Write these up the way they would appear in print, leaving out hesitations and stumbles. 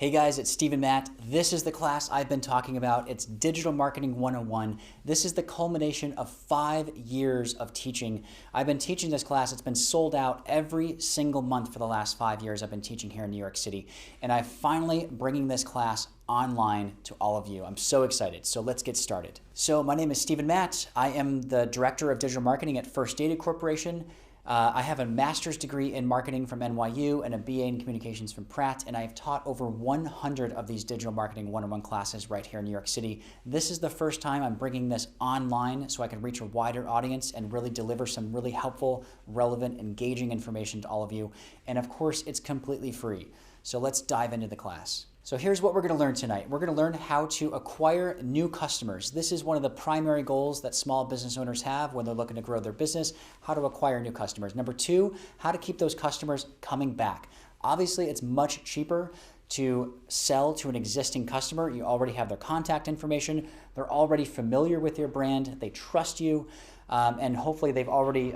Hey guys, it's Steve and Matt. This is the class I've been talking about. It's Digital Marketing 101. This is the culmination of 5 years of teaching. I've been teaching this class. It's been sold out every single month for the last 5 years I've been teaching here in New York City. And I'm finally bringing this class online to all of you. I'm so excited. So let's get started. So my name is Steve and Matt. I am the Director of Digital Marketing at First Data Corporation. I have a master's degree in marketing from NYU and a BA in communications from Pratt, and I have taught over 100 of these digital marketing 101 classes right here in New York City. This is the first time I'm bringing this online so I can reach a wider audience and really deliver some really helpful, relevant, engaging information to all of you. And of course, it's completely free. So let's dive into the class. So here's what we're going to learn tonight. We're going to learn how to acquire new customers. This is one of the primary goals that small business owners have when they're looking to grow their business, how to acquire new customers. Number two, how to keep those customers coming back. Obviously, it's much cheaper to sell to an existing customer. You already have their contact information. They're already familiar with your brand. They trust you. And hopefully they've already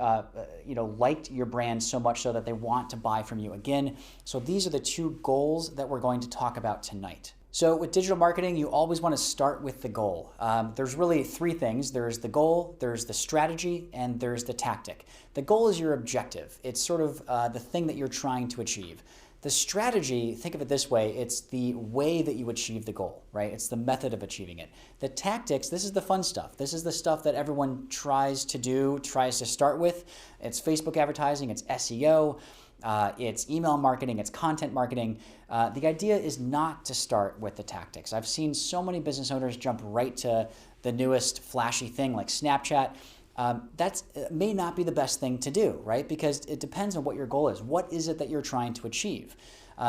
liked your brand so much so that they want to buy from you again. So these are the two goals that we're going to talk about tonight. So with digital marketing, you always want to start with the goal. There's really three things. There's the goal, there's the strategy, and there's the tactic. The goal is your objective. It's sort of the thing that you're trying to achieve. The strategy, think of it this way, it's the way that you achieve the goal, right? It's the method of achieving it. The tactics, this is the fun stuff. This is the stuff that everyone tries to start with. It's Facebook advertising, it's SEO, it's email marketing, it's content marketing. The idea is not to start with the tactics. I've seen so many business owners jump right to the newest flashy thing like Snapchat. That may not be the best thing to do, right? Because it depends on what your goal is. What is it that you're trying to achieve?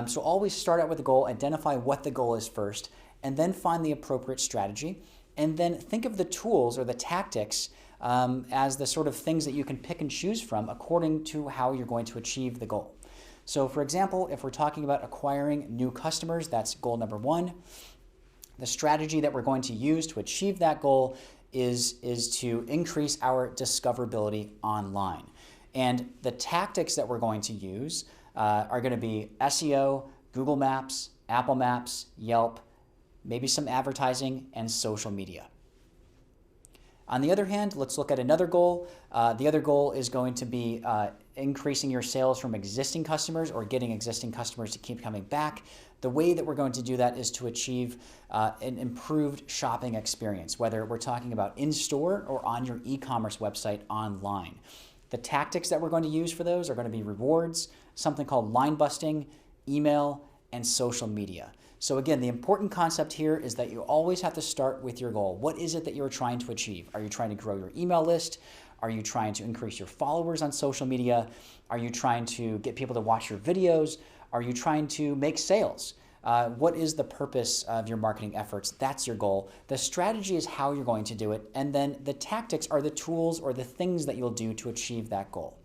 So always start out with the goal, identify what the goal is first, and then find the appropriate strategy. And then think of the tools or the tactics as the sort of things that you can pick and choose from according to how you're going to achieve the goal. So for example, if we're talking about acquiring new customers, that's goal number one. The strategy that we're going to use to achieve that goal is to increase our discoverability online. And the tactics that we're going to use are going to be SEO, Google Maps, Apple Maps, Yelp, maybe some advertising, and social media. On the other hand, let's look at another goal. The other goal is going to be increasing your sales from existing customers or getting existing customers to keep coming back. The way that we're going to do that is to achieve an improved shopping experience, whether we're talking about in-store or on your e-commerce website online. The tactics that we're going to use for those are going to be rewards, something called line busting, email, and social media. So again, the important concept here is that you always have to start with your goal. What is it that you're trying to achieve? Are you trying to grow your email list? Are you trying to increase your followers on social media? Are you trying to get people to watch your videos? Are you trying to make sales? What is the purpose of your marketing efforts? That's your goal. The strategy is how you're going to do it. And then the tactics are the tools or the things that you'll do to achieve that goal.